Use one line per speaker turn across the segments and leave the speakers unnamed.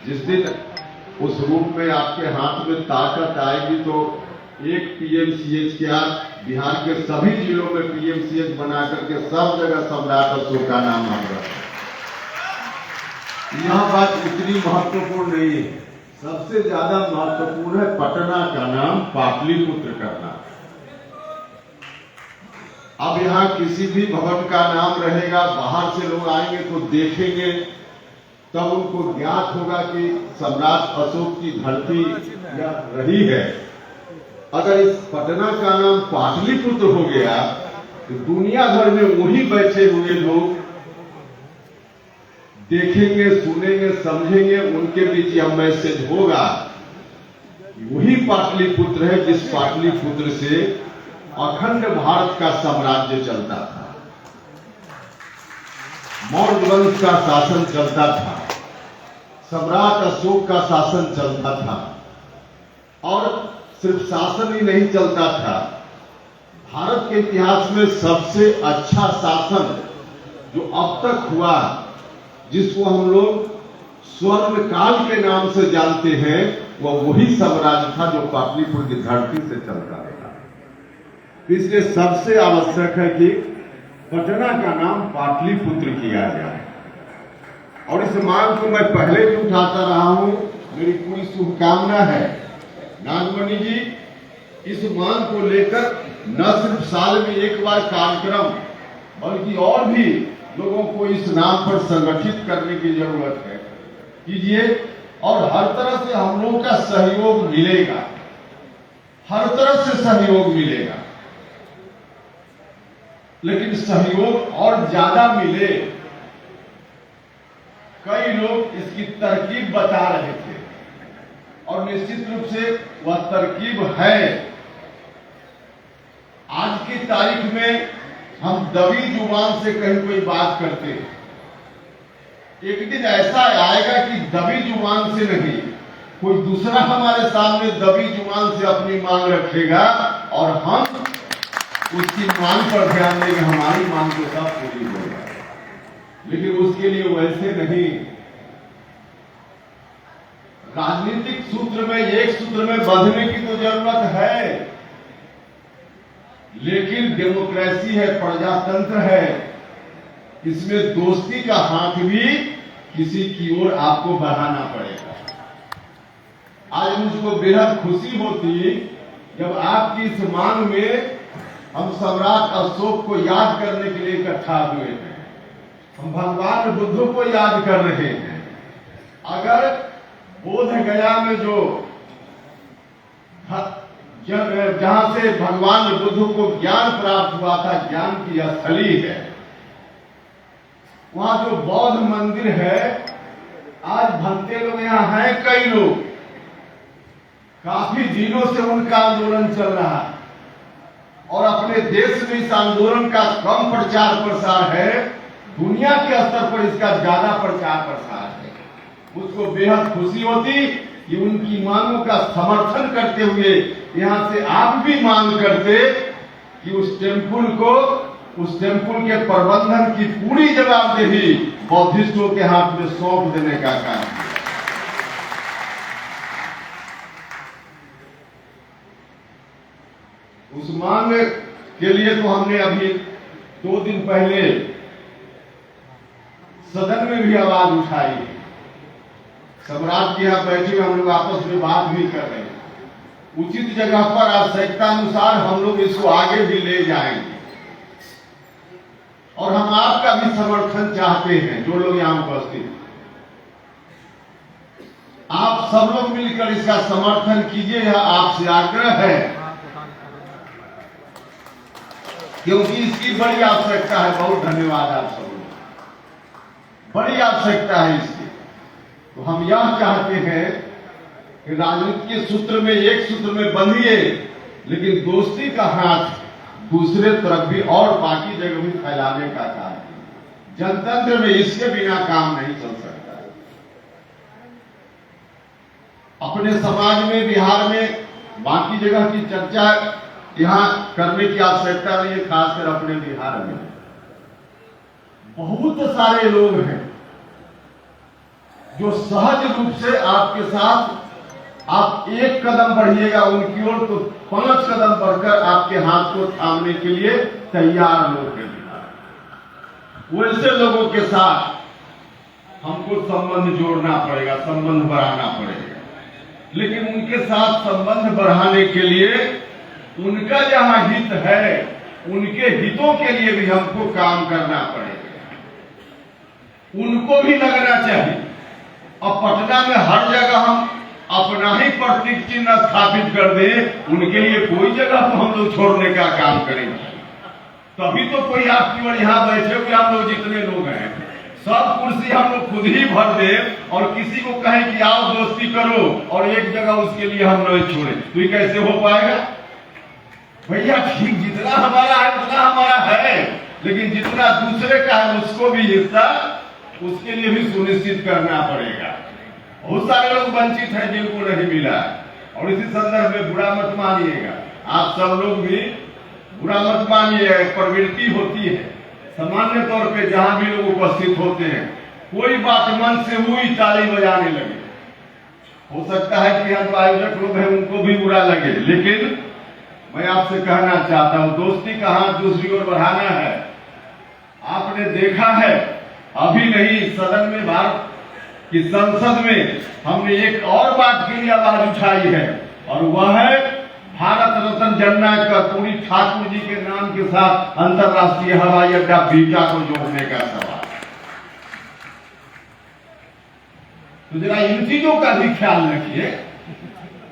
जिस दिन उस रूप में आपके हाथ में ताकत आएगी तो एक पीएमसीएच क्या बिहार के सभी जिलों में पीएमसीएच बना करके सब जगह सम्राट अशोक का नाम आ रहा है। यह बात इतनी महत्वपूर्ण नहीं है, सबसे ज्यादा महत्वपूर्ण है पटना का नाम पाटलिपुत्र करना। अब यहाँ किसी भी भवन का नाम रहेगा, बाहर से लोग आएंगे तो देखेंगे, तब उनको ज्ञात होगा कि सम्राट अशोक की धरती यह रही है। अगर इस पटना का नाम पाटलिपुत्र हो गया तो दुनिया भर में वही बैठे हुए लोग देखेंगे, सुनेंगे, समझेंगे, उनके बीच यह मैसेज होगा। वही पाटलिपुत्र है जिस पाटलिपुत्र से अखंड भारत का साम्राज्य चलता था, मौर्य वंश का शासन चलता था, सम्राट अशोक का शासन चलता था। और सिर्फ शासन ही नहीं चलता था, भारत के इतिहास में सबसे अच्छा शासन जो अब तक हुआ, जिसको हम लोग स्वर्ण काल के नाम से जानते हैं, वह वही साम्राज्य था जो पाटलिपुत्र की धरती से चलता रहा। इसलिए सबसे आवश्यक है कि पटना का नाम पाटलिपुत्र किया जाए। और इस मांग को मैं पहले भी उठाता रहा हूं, मेरी पूरी शुभकामना है नागमणि जी, इस मांग को लेकर न सिर्फ साल में एक बार कार्यक्रम, बल्कि और भी लोगों को इस नाम पर संगठित करने की जरूरत है, कीजिए। और हर तरह से हम लोगों का सहयोग मिलेगा, हर तरह से सहयोग मिलेगा, लेकिन सहयोग और ज्यादा मिले। कई लोग इसकी तरकीब बता रहे थे और निश्चित रूप से वह तरकीब है। आज की तारीख में हम दबी जुबान से कहीं कोई बात करते हैं, एक दिन ऐसा आएगा कि दबी जुबान से नहीं, कोई दूसरा हमारे सामने दबी जुबान से अपनी मांग रखेगा और हम उसकी मांग पर ध्यान देंगे, हमारी मांग तो सब पूरी होगा। लेकिन उसके लिए वैसे नहीं, राजनीतिक सूत्र में एक सूत्र में बंधने की तो जरूरत है, लेकिन डेमोक्रेसी है, प्रजातंत्र है, इसमें दोस्ती का हाथ भी किसी की ओर आपको बढ़ाना पड़ेगा। आज मुझको बेहद खुशी होती जब आपकी इस मांग में हम सम्राट अशोक को याद करने के लिए इकट्ठा हुए हैं, हम भगवान बुद्ध को याद कर रहे हैं। अगर बोध गया में जहां से भगवान बुद्ध को ज्ञान प्राप्त हुआ था, ज्ञान की स्थली है, वहां जो बौद्ध मंदिर है, आज भक्ते लोग यहाँ हैं, कई लोग, काफी दिनों से उनका आंदोलन चल रहा है और अपने देश में इस आंदोलन का कम प्रचार प्रसार है, दुनिया के स्तर पर इसका ज्यादा प्रचार प्रसार है। मुझको बेहद खुशी होती कि उनकी मांगों का समर्थन करते हुए यहां से आप भी मांग करते कि उस टेम्पल के प्रबंधन की पूरी जवाबदेही बौद्धिस्टों के हाथ में सौंप देने का काम किया। उस मांग के लिए तो हमने अभी 2 दिन पहले सदन में भी आवाज उठाई है। सम्राट जी यहाँ बैठे, हम लोग आपस में बात भी कर रहे हैं। उचित जगह पर आवश्यकता अनुसार हम लोग इसको आगे भी ले जाएंगे और हम आपका भी समर्थन चाहते हैं, जो लोग यहाँ उपस्थित हैं। आप सब लोग मिलकर इसका समर्थन कीजिए, यह आपसे आग्रह है, क्योंकि इसकी बड़ी आवश्यकता है। बहुत धन्यवाद आप सब लोग, बड़ी आवश्यकता है इसकी। तो हम यह चाहते हैं कि राजनीति के सूत्र में एक सूत्र में बंधिए, लेकिन दोस्ती का हाथ दूसरे तरफ भी और बाकी जगह भी फैलाने का काम है। जनतंत्र में इसके बिना काम नहीं चल सकता है। अपने समाज में, बिहार में बाकी जगह की चर्चा यहां करने की आवश्यकता नहीं है, खासकर अपने बिहार में बहुत सारे लोग हैं जो सहज रूप से आपके साथ आप एक कदम बढ़िएगा उनकी ओर, तो 5 कदम बढ़कर आपके हाथ को थामने के लिए तैयार लोग हैं। वैसे लोगों के साथ हमको संबंध जोड़ना पड़ेगा, संबंध बढ़ाना पड़ेगा। लेकिन उनके साथ संबंध बढ़ाने के लिए उनका जहां हित है, उनके हितों के लिए भी हमको काम करना पड़ेगा। उनको भी लगना चाहिए। अब पटना में हर जगह हम अपना ही प्रतीक चिन्ह स्थापित कर दें, उनके लिए कोई जगह तो हम लोग छोड़ने का काम करेंगे। तभी तो कोई आपकी ओर यहाँ बैठे हुए हम लोग जितने लोग हैं, सब कुर्सी हम लोग खुद ही भर दे और किसी को कहें कि आओ दोस्ती करो और एक जगह उसके लिए हम लोग छोड़े, तो ये कैसे हो पाएगा भैया? ठीक जितना हमारा है उतना हमारा है, लेकिन जितना दूसरे का है उसको भी हिस्सा, उसके लिए भी सुनिश्चित करना पड़ेगा। बहुत सारे लोग वंचित हैं जिनको नहीं मिला, और इसी संदर्भ में बुरा मत मानिएगा, आप सब लोग भी बुरा मत मानिएगा। एक प्रवृत्ति होती है सामान्य तौर पे, जहां भी लोग उपस्थित होते हैं, कोई बात मन से हुई ताली बजाने लगे। हो सकता है कि यहाँ जो आयोजक लोग हैं उनको भी बुरा लगे, लेकिन मैं आपसे कहना चाहता हूं, दोस्ती का हाथ दूसरी ओर बढ़ाना है। आपने देखा है अभी नहीं, सदन में, भारत की संसद में हमने एक और बात के लिए आवाज उठाई है, और वह है भारत रत्न जननायक कर्पूरी ठाकुर जी के नाम के साथ अंतर्राष्ट्रीय हवाई अड्डा बीटा को जोड़ने का सवाल। तो जरा इन चीजों का भी ख्याल रखिए,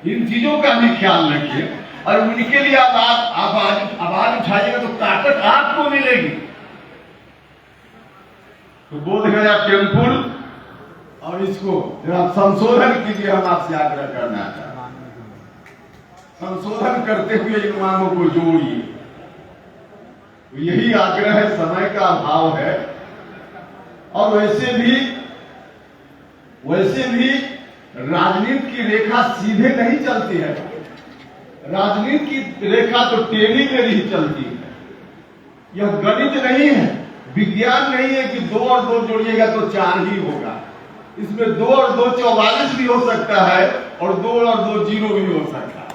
इन चीजों का भी ख्याल रखिए, और उनके लिए आवाज उठाइएगा तो ताकत आपको मिलेगी। तो बोध गया टेम्पुल, और इसको जरा संशोधन कीजिए, हम आपसे आग्रह करना चाहते हैं। संशोधन करते हुए इन मांगों को जोड़िए। तो यही आग्रह है, समय का अभाव है, और वैसे भी राजनीति की रेखा सीधे नहीं चलती है। राजनीति की रेखा तो टेढ़ी मेढ़ी चलती है। यह गणित नहीं है, विज्ञान नहीं है कि 2 और 2 जोड़िएगा तो 4 ही होगा। इसमें 2 और 2 44 भी हो सकता है, और 2 और 2 0 भी हो सकता है।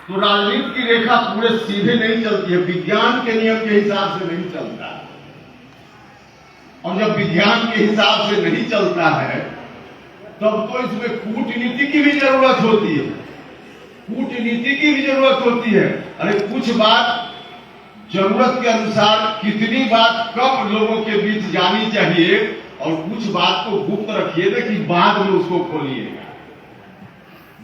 तो राजनीति की रेखा पूरे सीधे नहीं चलती है, विज्ञान के नियम के हिसाब से नहीं चलता। और जब विज्ञान के हिसाब से नहीं चलता है, तब तो इसमें कूटनीति की भी जरूरत होती है। कूटनीति की भी जरूरत होती है। अरे कुछ बात जरूरत के अनुसार, कितनी बात कब लोगों के बीच जानी चाहिए, और कुछ बात को गुप्त रखिएगा कि बाद में उसको खोलिएगा,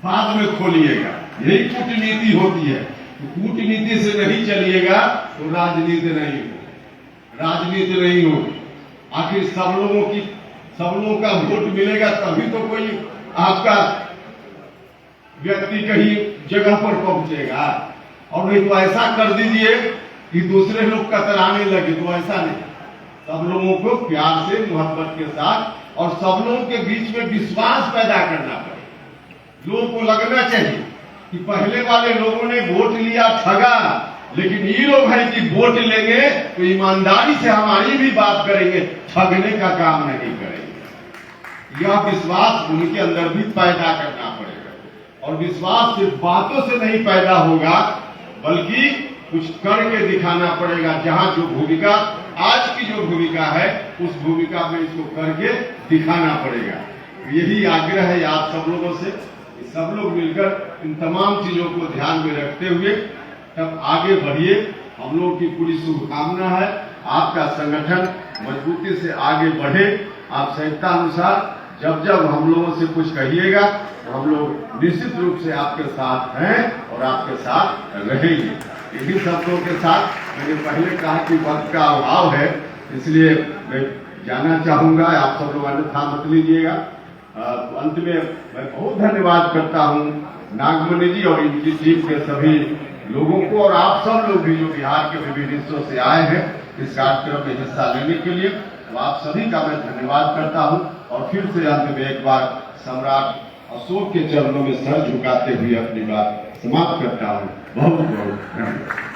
बाद में खोलिएगा। यही कूटनीति होती है। तो कूटनीति से नहीं चलिएगा तो राजनीति नहीं होगी, राजनीति नहीं होगी। आखिर सब लोगों का वोट मिलेगा तभी तो कोई आपका व्यक्ति कहीं जगह पर पहुंचेगा। और नहीं तो ऐसा कर दीजिए कि दूसरे लोग कतराने लगे, तो ऐसा नहीं। सब लोगों को प्यार से, मोहब्बत के साथ, और सब लोगों के बीच में विश्वास पैदा करना पड़ेगा। लोगों को लगना चाहिए कि पहले वाले लोगों ने वोट लिया, ठगा, लेकिन ये लोग हैं कि वोट लेंगे तो ईमानदारी से हमारी भी बात करेंगे, ठगने का काम नहीं करेंगे। यह विश्वास उनके अंदर भी पैदा करना पड़ेगा। और विश्वास सिर्फ बातों से नहीं पैदा होगा, बल्कि कुछ करके दिखाना पड़ेगा। जहां जो भूमिका, आज की जो भूमिका है, उस भूमिका में इसको करके दिखाना पड़ेगा। यही आग्रह है आप सब लोगों से, सब लोग मिलकर इन तमाम चीजों को ध्यान में रखते हुए तब आगे बढ़िए। हम लोगों की पूरी शुभकामना है, आपका संगठन मजबूती से आगे बढ़े। आप संहिता अनुसार जब जब हम लोगों से कुछ कहिएगा तो हम लोग निश्चित रूप से आपके साथ हैं और आपके साथ रहेंगे। इन्हीं शब्दों के साथ मैंने पहले कहा कि वक्त का अभाव है, इसलिए मैं जाना चाहूंगा, आप सब लोग अन्यथा मत लीजिएगा। अंत में मैं बहुत धन्यवाद करता हूं नागमणि जी और इनकी टीम के सभी लोगों को, और आप सब लोग भी जो बिहार के विभिन्न हिस्सों से आए हैं इस कार्यक्रम में हिस्सा लेने के लिए, तो आप सभी का मैं धन्यवाद करता हूं। और फिर से अंत में एक बार सम्राट अशोक के चरणों में सर झुकाते हुए अपनी बात समाप्त करता हूं। बहुत बहुत धन्यवाद।